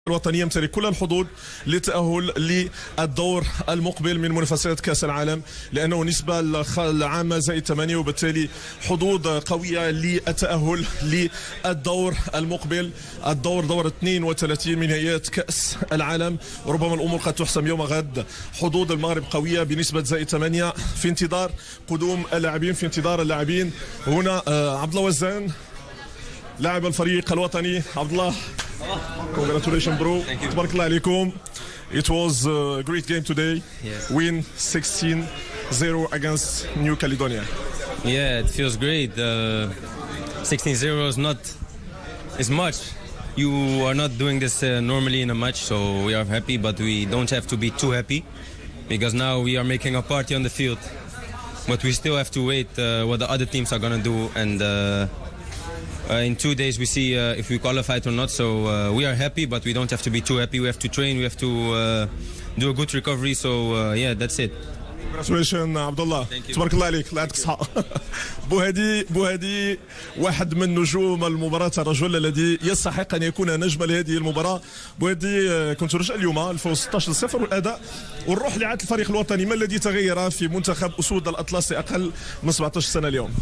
الوطنية يمتلك كل الحظوظ للتأهل للدور المقبل من منافسات كأس العالم، لأنه نسبة العامة زائد 8، وبالتالي حظوظ قوية للتأهل للدور المقبل، دور 32 من نهائيات كأس العالم. وربما الأمور قد تحسم يوم غد. حظوظ المغرب قوية بنسبة زائد 8 في انتظار قدوم اللاعبين، هنا عبد الله وزان لاعب الفريق الوطني. عبد الله, congratulations bro. تبارك الله عليكم. It was a great game today. Yes. Win 16-0 against New Caledonia. Yeah, it feels great. 16-0 is not as much. You are not doing this normally in a match, so we are happy, but we don't have to be too happy because now we are making a party on the field. But we still have to wait what the other teams are going to do, and in 2 days we see if we qualified or not. So we are happy, but we don't have to be too happy. We have to train, we have to do a good recovery. So yeah, that's it. Congratulations عبد الله. تبارك الله عليك، الله يعطيك الصحة. بوهدي واحد من نجوم المباراة، الرجل الذي يستحق أن يكون نجم لهذه المباراة. بوهدي كنت رجع اليوم الفوز 16-0 والأداء والروح اللي عاد الفريق الوطني، ما الذي تغير في منتخب أسود الأطلس أقل من 17 سنة اليوم؟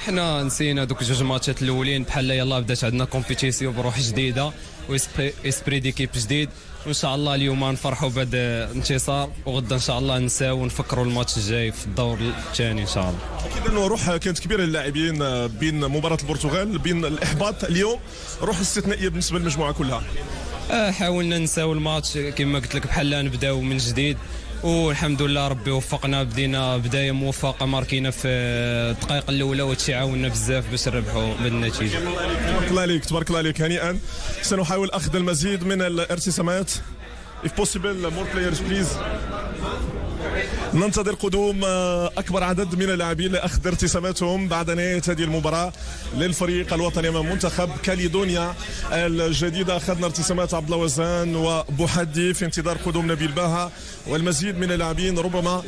حنا نسينا دوك جوج ماتشات الاولين، بحال يلاه بدات عندنا كومبيتيسيون بروح جديده واسبري ديكيب جديد، وان شاء الله اليوم نفرحوا بهذا الانتصار، وغدا ان شاء الله نساو ونفكروا الماتش الجاي في الدور الثاني ان شاء الله. اكيد انه روح كانت كبيره للاعبين بين مباراه البرتغال، بين الاحباط اليوم، روح استثنائيه بالنسبه للمجموعه كلها. حاولنا نساو الماتش كما قلت لك، بحال نبداو من جديد، والحمد لله ربي وفقنا، بدينا بدايه موفقه، ماركينا في الدقائق الاولى، وهادشي عاونا بزاف باش نربحوا بالنتيجه. تبارك الله عليك هنيئا. سنحاول اخذ المزيد من الارتسامات. if possible more players please. ننتظر قدوم أكبر عدد من اللاعبين لأخذ ارتساماتهم بعد نهاية هذه المباراة للفريق الوطني أمام منتخب كاليدونيا الجديدة. أخذنا ارتسامات عبد الله وزان وبوحدي في انتظار قدوم نبيل باها والمزيد من اللاعبين. ربما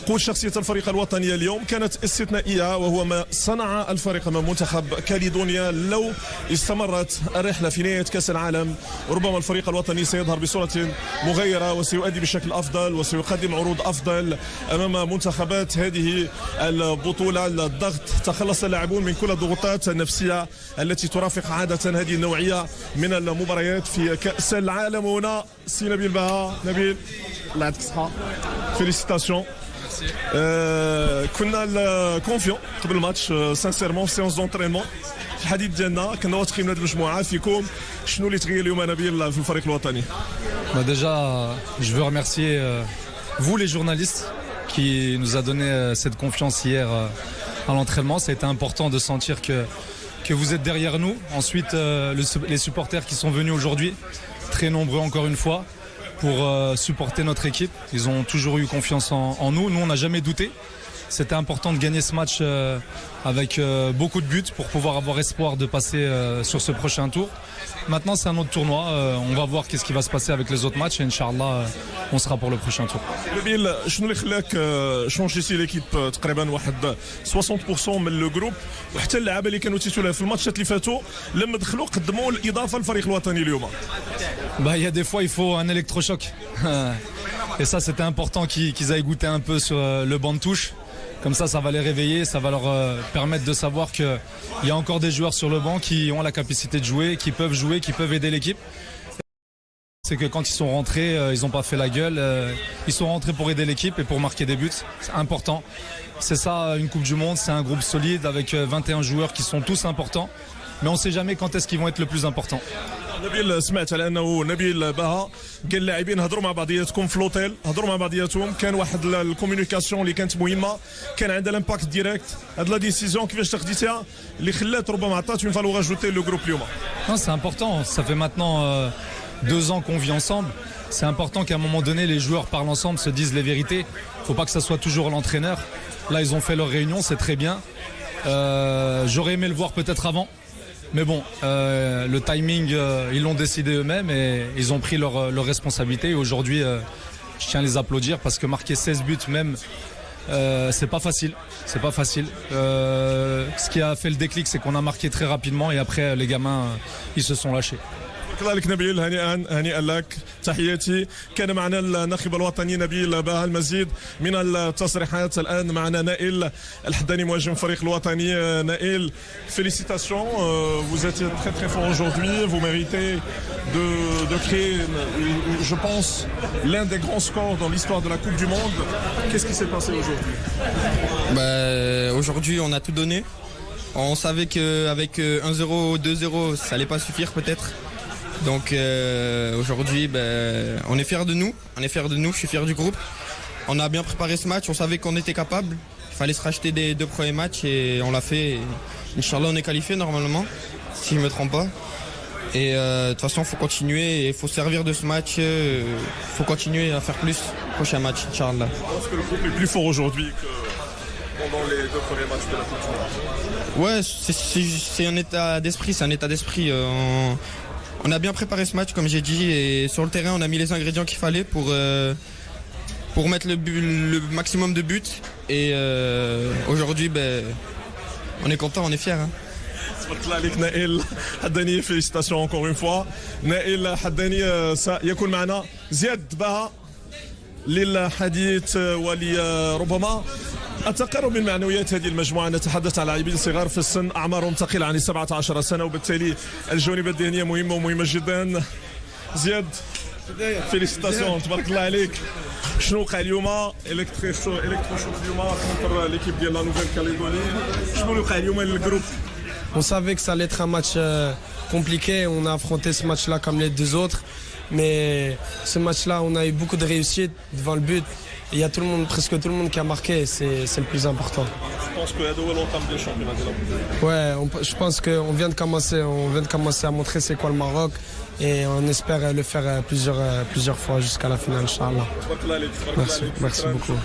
قوة شخصية الفريق الوطني اليوم كانت استثنائية، وهو ما صنع الفريق أمام منتخب كاليدونيا. لو استمرت الرحلة في نهاية كأس العالم، ربما الفريق الوطني سيظهر بصورة مغيرة وسيؤدي بشكل أفضل وسيقدم عروض أفضل أمام منتخبات هذه البطولة. الضغط، تخلص اللاعبون من كل الضغوطات النفسية التي ترافق عادة هذه النوعية من المباريات في كأس العالم. هنا سي نبيل باها. نبيل الله يعطيك الصحة، فيليسيتاسيون. كنا كونفيون قبل الماتش سانسيرمون في سيونس دونترينمون. في الحديث ديالنا كنا واثقين من هذه المجموعه. فيكم شنو اللي تغير اليوم نبيل في الفريق الوطني؟ Déjà, je veux remercier vous les journalistes qui nous a donné cette confiance hier à l'entraînement. C'était important de sentir que vous êtes derrière nous. Ensuite, les supporters qui sont venus aujourd'hui, très nombreux encore une fois, pour supporter notre équipe. Ils ont toujours eu confiance en nous. Nous, on n'a jamais douté. C'était important de gagner ce match avec beaucoup de buts pour pouvoir avoir espoir de passer sur ce prochain tour. Maintenant, c'est un autre tournoi. On va voir qu'est-ce qui va se passer avec les autres matchs. Et Inch'Allah, on sera pour le prochain tour. نبيل، شنو اللي خلاك شونجيتي ليكيب تقريبا واحد 60% من لو جروب، وحتى اللعابه اللي كانوا تيتولى في الماتشات اللي فاتوا لما دخلوا قدموا الاضافه للفريق الوطني اليوم؟ Il y a des fois, il faut un électrochoc. Et ça, c'était important qu'ils aillent goûter un peu sur le banc de touche. Comme ça va les réveiller, ça va leur permettre de savoir qu'il y a encore des joueurs sur le banc qui ont la capacité de jouer, qui peuvent aider l'équipe. C'est que quand ils sont rentrés, ils n'ont pas fait la gueule. Ils sont rentrés pour aider l'équipe et pour marquer des buts. C'est important. C'est ça, une Coupe du Monde. C'est un groupe solide avec 21 joueurs qui sont tous importants. Mais on ne sait jamais quand est-ce qu'ils vont être le plus important. نبيل، سمعت على انه نبيل باها قال اللاعبين هضروا مع بعضياتكم في لوتيل، هضروا مع بعضياتهم، كان واحد الكوميونيكاسيون اللي كانت مهمه، كان عندها لامباكت ديريكت. هاد لا ديسيزيون كيفاش تاخديتها اللي خلات ربما عطات اون فالور اجوتي لو جروب اليوم؟ Non, c'est important. Ça fait maintenant 2 ans qu'on vit ensemble. C'est important qu'à un moment donné, les joueurs parlent ensemble, se disent les vérités. Il ne faut pas que ça soit toujours l'entraîneur. Là, ils ont fait leur réunion, c'est très bien. J'aurais aimé le voir peut-être avant. Mais bon, le timing, ils l'ont décidé eux-mêmes et ils ont pris leur responsabilité. Et aujourd'hui, je tiens à les applaudir parce que marquer 16 buts même, c'est pas facile. C'est pas facile. Ce qui a fait le déclic, c'est qu'on a marqué très rapidement et après, les gamins, ils se sont lâchés. تبارك الله عليك نبيل، هنيئا لك، تحياتي. كان معنا الناخب الوطني نبيل باها. المزيد من التصريحات الان معنا نائل الحداني مهاجم الفريق الوطني. نائل, félicitations, vous êtes très très fort aujourd'hui, vous méritez de créer, je pense, l'un des grands scores dans l'histoire de la Coupe du Monde. Qu'est-ce qui s'est passé aujourd'hui? Aujourd'hui on a tout donné. On savait qu'avec 1-0, 2-0 ça allait pas suffire peut-être. Donc aujourd'hui on est fiers de nous, je suis fier du groupe. On a bien préparé ce match, on savait qu'on était capable. Il fallait se racheter des 2 premiers matchs et on l'a fait. Inch'Allah on est qualifié normalement, si je ne me trompe pas. Et de toute façon il faut continuer, il faut servir de ce match, il faut continuer à faire plus prochain match, Inch'Allah. Je pense que le groupe est plus fort aujourd'hui que pendant les 2 premiers matchs de la Coupe du Monde. Ouais, c'est un état d'esprit, on a bien préparé ce match comme j'ai dit, et sur le terrain on a mis les ingrédients qu'il fallait pour mettre le maximum de buts. Et aujourd'hui on est content, on est fiers. تبارك الله عليك نائل حداني, félicitations encore une fois. نائل حداني سيكون معنا. زياد باها للحديث ولربما التقرب من معنويات هذه المجموعة. نتحدث عن لاعبين صغار في السن، أعمارهم تقل عن 17 سنة، وبالتالي الجوانب الذهنية مهمة ومهمة جدا. زياد فيليسيتاسيون تبارك الله عليك. شنو وقع اليوم؟ الكترو شوك اليوم كونتر ليكيب ديال لا نوفيل كاليدوني. شنو اللي وقع اليوم للجروب؟ On savait que ça allait être un match compliqué. On a affronté ce match-là comme les 2 autres. Mais ce match-là, on a eu beaucoup de réussite devant le but. Il y a tout le monde, presque tout le monde qui a marqué. C'est le plus important. Je pense que l'entame du championnat. Ouais, je pense qu'on vient de commencer à montrer c'est quoi le Maroc. Et on espère le faire plusieurs fois jusqu'à la finale, Inch'Allah. Merci beaucoup.